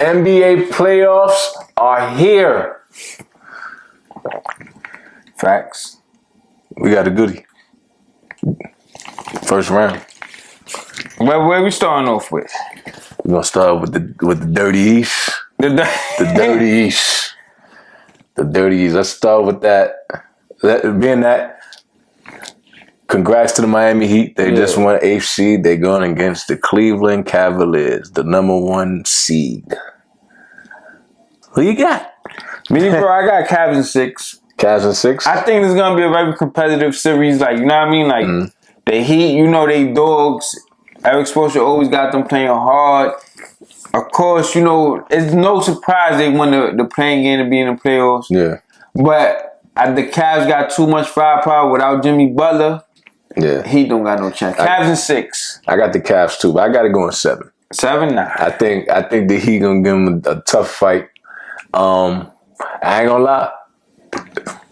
NBA playoffs are here. Facts. We got a goodie. First round. Where we starting off with? We're gonna start with the Dirty East. The Dirty East. The Dirty East. Let's start with that. Being that, congrats to the Miami Heat. They just won 8th seed. They're going against the Cleveland Cavaliers, the number 1 seed. Who you got? Me, bro, I got Cavs in 6. Cavs in 6? I think it's going to be a very competitive series. Like, you know what I mean? Like, the Heat, you know, they dogs. Eric Spoelstra always got them playing hard. Of course, you know, it's no surprise they won the playing game to be in the playoffs. Yeah. But the Cavs got too much firepower without Jimmy Butler. Yeah. He don't got no chance. Cavs in 6. I got the Cavs too, but I got to go in 7. 7? Nah. I think the Heat gonna give them a tough fight. I ain't gonna lie.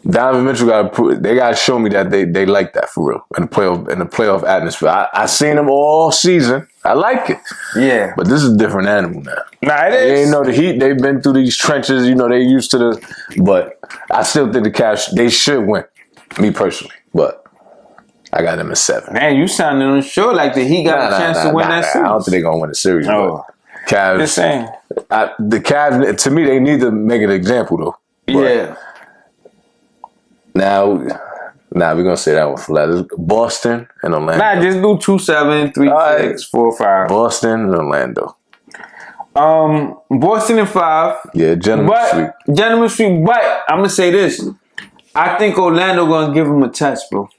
Donovan Mitchell they gotta show me that they like that for real in the playoff atmosphere. I seen them all season. I like it. Yeah. But this is a different animal now. Nah, it is. They ain't know the Heat. They've been through these trenches. You know, they used to but I still think the Cavs, they should win. Me personally. But I got them at 7. Man, you sounding unsure like the Heat got a chance to win that series. I don't think they're gonna win the series. No. Cavs. Just saying. The Cavs, to me, they need to make an example though. But yeah. Now we're gonna say that one for last. Boston and Orlando. Nah, just do 2-7, 3-6, 4-5. Boston and Orlando. Boston in 5. Yeah, gentleman's sweep. Gentleman's sweep. But I'm gonna say this. I think Orlando gonna give them a test, bro.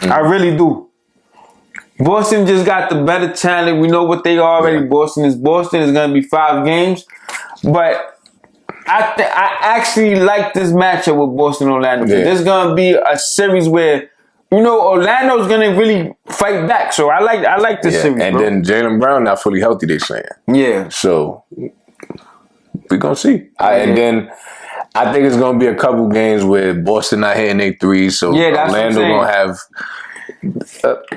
I really do. Boston just got the better talent. We know what they are already. Yeah. Boston is gonna be 5 games, but I actually like this matchup with Boston and Orlando. Yeah. There's gonna be a series where, you know, Orlando's gonna really fight back. So I like this series. And then Jaylen Brown not fully healthy, they saying. Yeah. So we're gonna see. And then I think it's gonna be a couple games where Boston not hitting their 3s. So Orlando gonna have.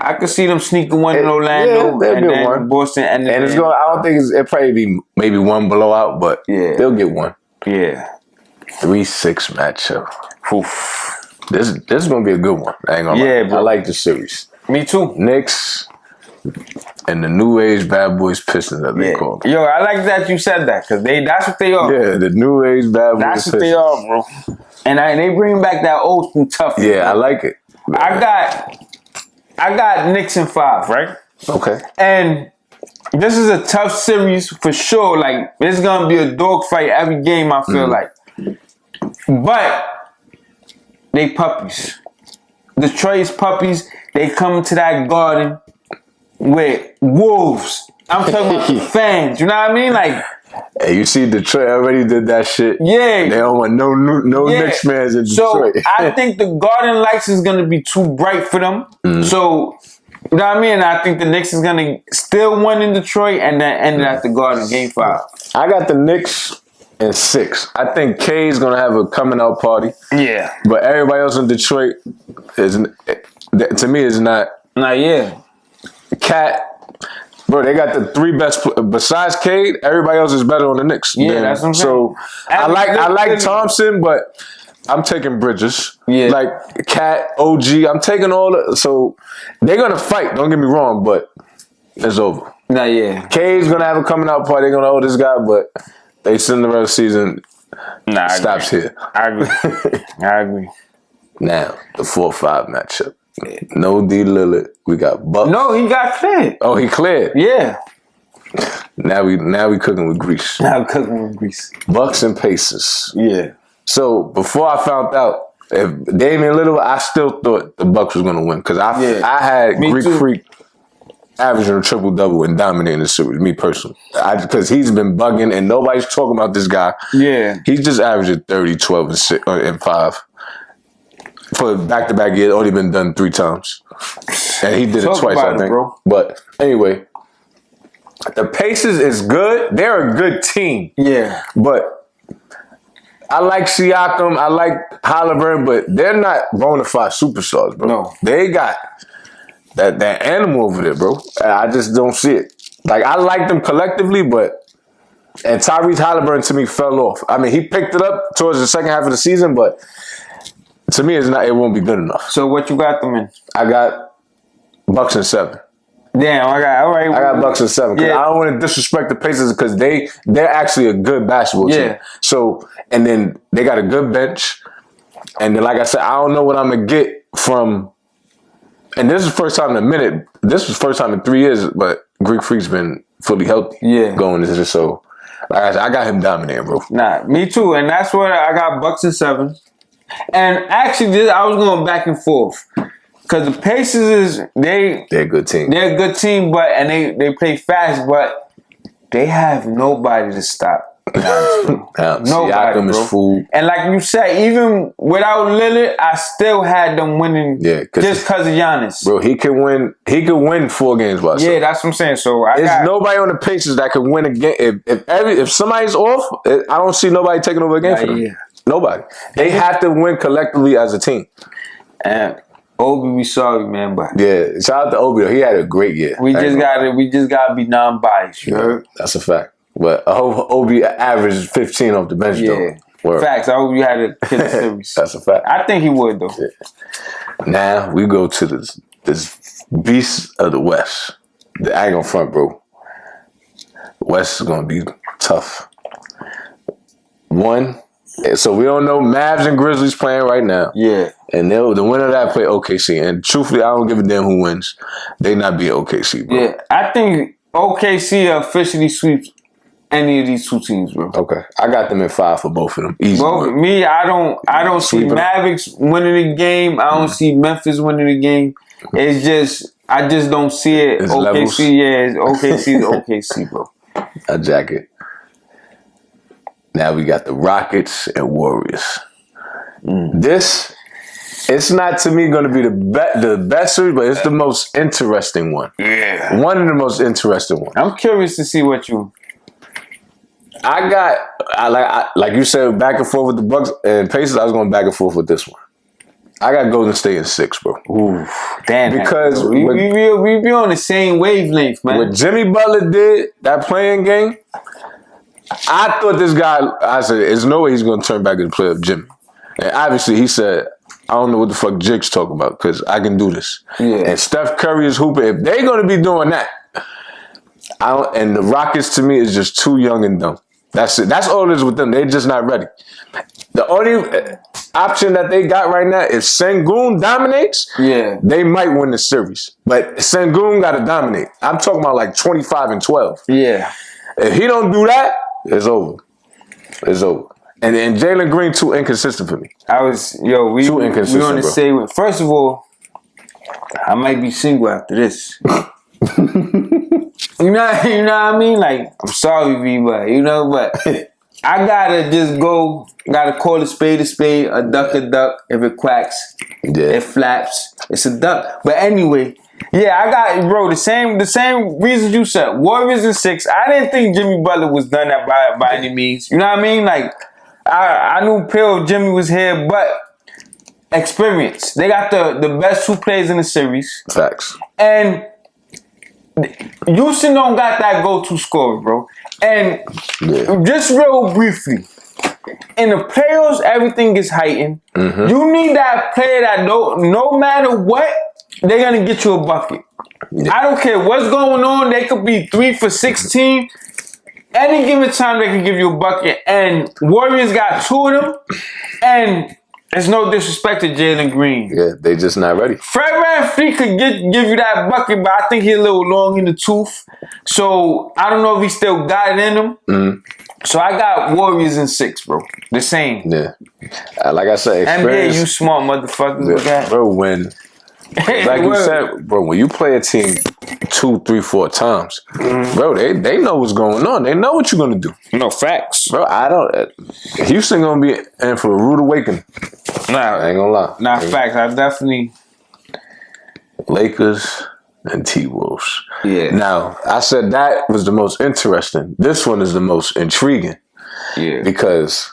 I could see them sneaking one in Orlando, and then one. Boston, and it's going. I don't think it'll probably be maybe one blowout, but they'll get one. Yeah, 3-6 matchup. Oof. This is gonna be a good one. I ain't gonna lie. Bro. I like the series. Me too. Knicks and the new age bad boys Pistons that they call them. Yo, I like that you said that because that's what they are. Yeah, the new age bad boys. That's what they are, bro. And they bring back that old school toughness. Yeah, I like it. I got Knicks in 5, right? Okay. And this is a tough series for sure. Like, it's going to be a dogfight every game, I feel like. But they puppies. Detroit's puppies, they come to that garden with wolves. I'm talking about fans. You know what I mean? Like, hey, you see Detroit already did that shit. Yeah. They don't want no Knicks fans in Detroit. So, I think the garden lights is going to be too bright for them. So, you know what I mean? I think the Knicks is going to still win in Detroit and then end it at the Garden, Game 5. I got the Knicks in 6. I think K is going to have a coming out party. Yeah. But everybody else in Detroit, to me, is not. Cat. Bro, they got the 3 best. Besides Cade, everybody else is better on the Knicks. Yeah, that's what I'm saying. So I like Thompson, but I'm taking Bridges. Yeah. Like Cat, OG. I'm taking all the. So they're gonna fight. Don't get me wrong, but it's over. Cade's gonna have a coming out party. They're gonna owe this guy, but they Cinderella season stops here. I agree. Now the 4-5 matchup. No D Lillard. We got Bucks. No, he got cleared. Oh, he cleared. Yeah. Now we cooking with grease. Bucks and Pacers. Yeah. So before I found out if Damian Lillard, I still thought the Bucks was gonna win because I had Greek Freak averaging a triple-double and dominating the series. Me personally, because he's been bugging and nobody's talking about this guy. Yeah. He's just averaging 30, 12, and 6 and 5. For back-to-back years, only been done 3 times. And he did it twice, I think. Bro. But anyway, the Pacers is good. They're a good team. Yeah. But I like Siakam. I like Halliburton, but they're not bona fide superstars, bro. No. They got that animal over there, bro. I just don't see it. Like, I like them collectively, but And Tyrese Halliburton to me fell off. I mean, he picked it up towards the second half of the season, but to me, it won't be good enough. So what you got them in? I got Bucks and 7. Damn, all right. I got Bucks and 7. Yeah. I don't want to disrespect the Pacers because they're actually a good basketball team. So, and then they got a good bench. And then, like I said, I don't know what I'm going to get from, and this is the first time in a minute. This was the first time in 3 years, but Greek Freak's been fully healthy going into this. So, like I said, I got him dominating, bro. Nah, me too. And that's what I got Bucks and 7. And actually, I was going back and forth. Because the Pacers they're a good team. They're a good team, and they play fast, but they have nobody to stop. Nobody, bro. Is fool. And like you said, even without Lillard, I still had them winning. Yeah, just because of Giannis. Bro, he can win. He could win 4 games by himself. Yeah, that's what I'm saying. So there's nobody on the Pacers that can win a game. If somebody's off, I don't see nobody taking over a game for them. Yeah. Nobody. They have to win collectively as a team. And Obi, we sorry, man, but shout out to Obi. He had a great year. We just gotta be non-biased. You heard? That's a fact. But I hope Obi averaged 15 off the bench though. Word. Facts. I hope you had a killer series. That's a fact. I think he would though. Yeah. Now we go to this beast of the West. I ain't gonna front, bro. West is gonna be tough. So we don't know Mavs and Grizzlies playing right now. Yeah. And the winner of that play OKC. And truthfully, I don't give a damn who wins. They not beat OKC, bro. Yeah. I think OKC officially sweeps any of these two teams, bro. Okay. I got them in 5 for both of them. Easy. Me, I don't see Mavericks winning the game. I don't see Memphis winning the game. It's just I just don't see it. It's OKC, levels. It's OKC, bro. I jack it. Now we got the Rockets and Warriors. This, it's not to me going to be the best series, but it's the most interesting one. Yeah. One of the most interesting ones. I'm curious to see what you... like you said, back and forth with the Bucks and Pacers, I was going back and forth with this one. I got Golden State in 6, bro. Ooh, damn. Because we be on the same wavelength, man. What Jimmy Butler did, that playing game, I thought this guy, I said, there's no way he's going to turn back and play up Jimmy. And obviously he said, I don't know what the fuck Jiggs talking about because I can do this. Yeah. And Steph Curry is hooping. If they're going to be doing that, and the Rockets to me is just too young and dumb. That's it. That's all it is with them. They're just not ready. The only option that they got right now, if Sengun dominates, they might win the series. But Sengun got to dominate. I'm talking about like 25-12. Yeah. If he don't do that, it's over. It's over. And Jalen Green too inconsistent for me. We on the same. First of all, I might be single after this. You know what I mean? Like, I'm sorry, V, but I gotta call a spade, a duck. If it quacks, it flaps, it's a duck. But anyway, I got, bro, the same reasons you said. Warriors in 6. I didn't think Jimmy Butler was done that by any means. You know what I mean? Like, I knew Jimmy was here, but experience. They got the best 2 players in the series. Facts. And Houston don't got that go-to scorer, bro. And just real briefly, in the playoffs, everything gets heightened. Mm-hmm. You need that player that no matter what, they're going to get you a bucket. Yeah. I don't care what's going on. They could be 3 for 16. Any given time, they can give you a bucket. And Warriors got 2 of them. And there's no disrespect to Jalen Green. Yeah, they just not ready. Fred VanVleet could give you that bucket, but I think he's a little long in the tooth. So I don't know if he still got it in him. Mm-hmm. So I got Warriors in 6, bro. The same. Yeah. Like I said, NBA, you smart motherfuckers with that. Bro, like you said, bro, when you play a team 2, 3, 4 times, bro, they know what's going on. They know what you're gonna do. No facts, bro. Houston gonna be in for a rude awakening. I ain't gonna lie. Facts. I definitely Lakers and T-Wolves. Yeah. Now I said that was the most interesting. This one is the most intriguing. Yeah. Because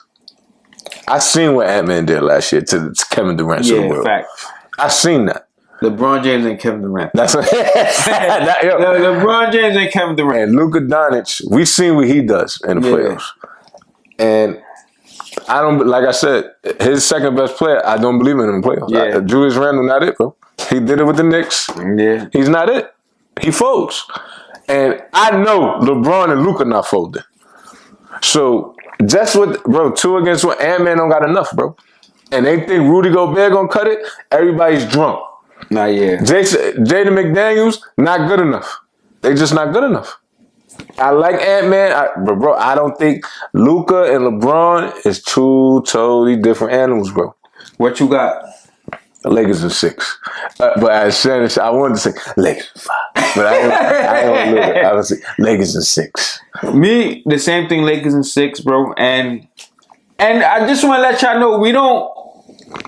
I seen what Ant-Man did last year to Kevin Durant. Yeah, facts. I seen that. LeBron James and Kevin Durant. That's what. LeBron James and Kevin Durant. And Luka Doncic, we've seen what he does in the playoffs. And I don't, like I said, his second best player, I don't believe in the playoffs. Yeah. Julius Randle, not it, bro. He did it with the Knicks. Yeah. He's not it. He folds. And I know LeBron and Luka not folding. So, just with, bro, 2 against 1, Ant-Man don't got enough, bro. And they think Rudy Gobert gonna cut it, everybody's drunk. Not yet. Jaden McDaniels, not good enough. They just not good enough. I like Ant-Man, but bro, I don't think Luka and LeBron is 2 totally different animals, bro. What you got? The Lakers in 6. But as Shannon, I wanted to say Lakers in 5. But I ain't gonna do it. I would say Lakers in 6. Me, the same thing, Lakers in 6, bro. And I just want to let y'all know,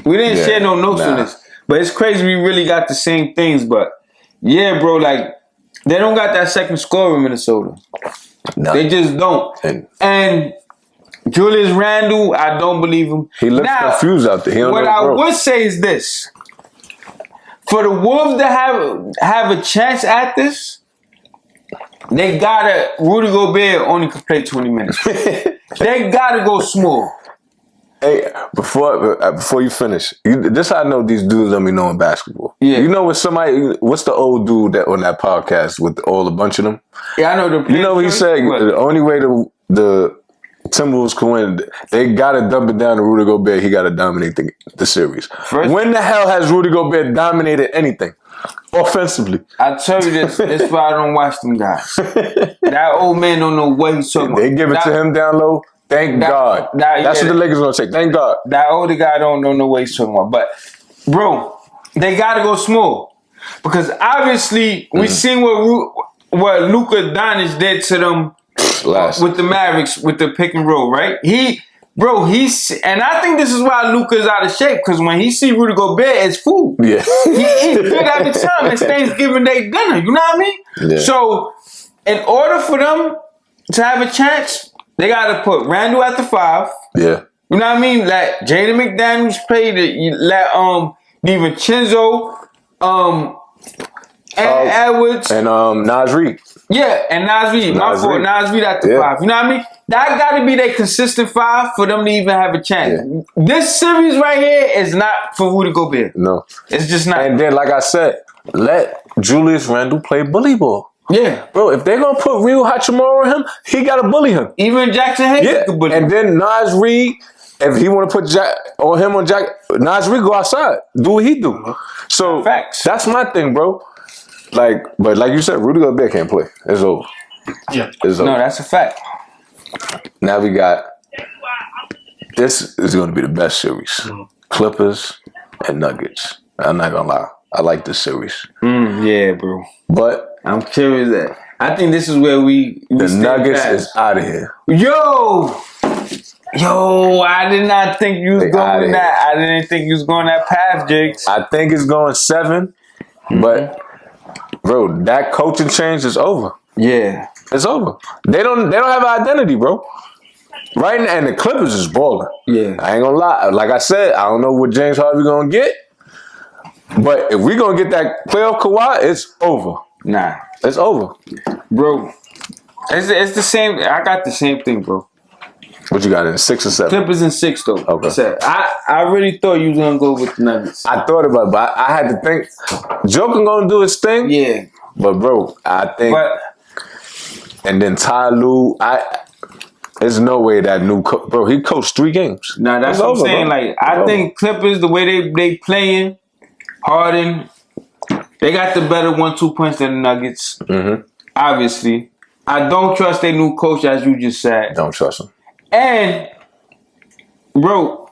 we didn't share no notes on this. But it's crazy we really got the same things. But yeah, bro, like, they don't got that second scorer in Minnesota. No. They just don't. And Julius Randle, I don't believe him. He looks confused out there. He don't what know, I bro. would say is this. For the Wolves to have a chance at this, they gotta, Rudy Gobert only can play 20 minutes. They gotta go small. Hey, before you finish, this how I know these dudes don't be knowing basketball. Yeah. You know what's the old dude that on that podcast with a bunch of them? Yeah, I know the. You know what he said? The only way the Timberwolves can win, they gotta dump it down to Rudy Gobert. He gotta dominate the series. When the hell has Rudy Gobert dominated anything offensively? I tell you this. That's why I don't watch them guys. That old man don't know what he's talking about. They give it to him down low. Thank God. That's what the Lakers gonna say. Thank God. That older guy don't know what he's talking about. But bro, they gotta go small because obviously we seen what Luka Doncic did to them with the Mavericks with the pick and roll, right? And I think this is why Luka's out of shape because when he see Rudy Gobert, it's food. Yeah, he eats good every time. It's Thanksgiving Day dinner. You know what I mean? Yeah. So in order for them to have a chance. They gotta put Randall at the 5. Yeah. You know what I mean? Let Jaden McDaniels play. Let DiVincenzo, and Edwards. And Naz Reid. Yeah, and Naz Reid. My fault. Naz Reid at the 5. You know what I mean? That gotta be their consistent 5 for them to even have a chance. Yeah. This series right here is not for Rudy Gobert. No. It's just not. And then, like I said, let Julius Randle play bully ball. Yeah. Bro, if they're going to put Ryu Hachimura on him, he got to bully him. Even Jackson Hayes could bully him. And then Naz Reid, if he want to put Naz Reid go outside. Do what he do. So, that's my thing, bro. But like you said, Rudy Gobert can't play. It's over. Yeah. It's over. No, that's a fact. Now we got, this is going to be the best series. Clippers and Nuggets. I'm not going to lie. I like this series. Yeah, bro. But I'm curious that I think this is where we the Nuggets is out of here. Yo, I did not think you was going that. I didn't think you was going that path, Jiggs. I think it's going 7, but bro, that coaching change is over. Yeah, it's over. They don't have an identity, bro. Right now, and the Clippers is balling. Yeah, I ain't gonna lie. Like I said, I don't know what James Harden gonna get, but if we gonna get that playoff Kawhi, it's over. Nah, it's over, bro. It's the same. I got the same thing, bro. What you got in 6 or 7? Clippers in 6 though. Okay. I really thought you was gonna go with the Nuggets. I thought about it, but I had to think. Joker gonna do his thing. Yeah. But bro, I think. And then Ty Lue, there's no way that new bro. He coached 3 games. Nah, that's what I'm saying. Bro. Like I think Clippers, the way they playing, Harden. They got the better 1-2 punch than the Nuggets. Mm-hmm. Obviously. I don't trust their new coach, as you just said. Don't trust him. And, bro,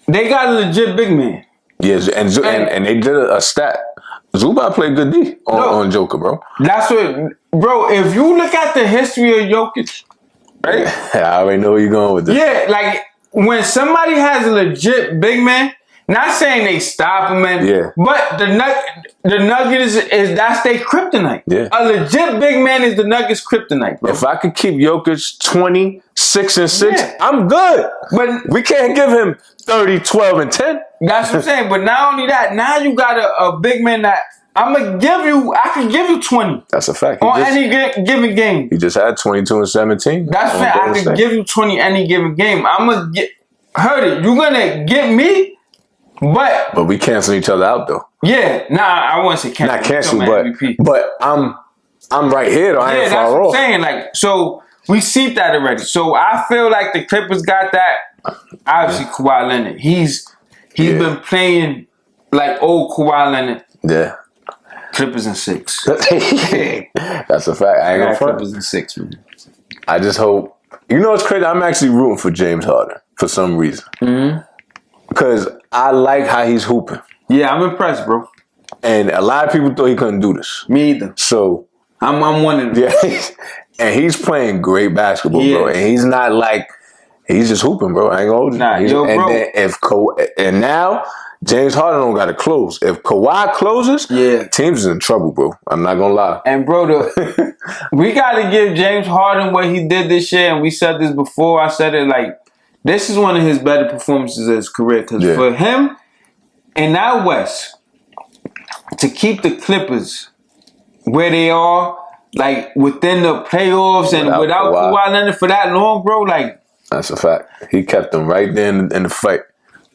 they got a legit big man. Yes, and they did a stat. Zubac played good D on Joker, bro. That's what, bro, if you look at the history of Jokic, right? I already know where you're going with this. Yeah, like, when somebody has a legit big man, Not saying they stop him, man. Yeah. But the Nuggets is that's their kryptonite. Yeah. A legit big man is the Nuggets' kryptonite, bro. If I could keep Jokic 26 and 6, Yeah. I'm good. But We can't give him 30, 12, and 10. that's what I'm saying. But not only that, now you got a big man that I can give you 20 That's a fact. on any given game. He just had 22 and 17. That's fair. I can give you 20 any given game. I'm gonna heard it. You're gonna get me, but we cancel each other out though. yeah, I wouldn't say cancel. Not cancel, MVP. but I'm right here though. I ain't Yeah, far that's what off. I'm saying. Like, so we see that already. So I feel like the Clippers got that. Obviously, Kawhi Leonard. He's been playing like old Kawhi Leonard. Yeah. Clippers in 6. That's a fact. I ain't gonna front. Clippers in 6, man. I just hope. You know what's crazy? I'm actually rooting for James Harden for some reason. Because I like how he's hooping. Yeah, I'm impressed, bro. And a lot of people thought he couldn't do this. Me either. So I'm one of them. yeah, and he's playing great basketball, bro. And he's not like he's just hooping, bro. I ain't gonna hold you. Nah, yo, and bro. Then and now James Harden don't got to close. If Kawhi closes, teams is in trouble, bro. I'm not gonna lie. And bro, we got to give James Harden what he did this year, and we said this before. I said it like this is one of his better performances of his career because for him in that West to keep the Clippers where they are, like within the playoffs and without Kawhi Leonard for that long, bro, like that's a fact. He kept them right there in the fight.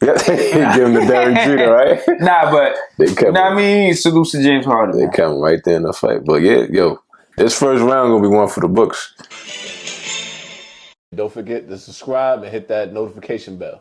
He gave him the Derek Jeter, right? Nah, but they kept I mean, salute to James Harden. They kept him right there in the fight. But yeah, yo, this first round gonna be one for the books. Don't forget to subscribe and hit that notification bell.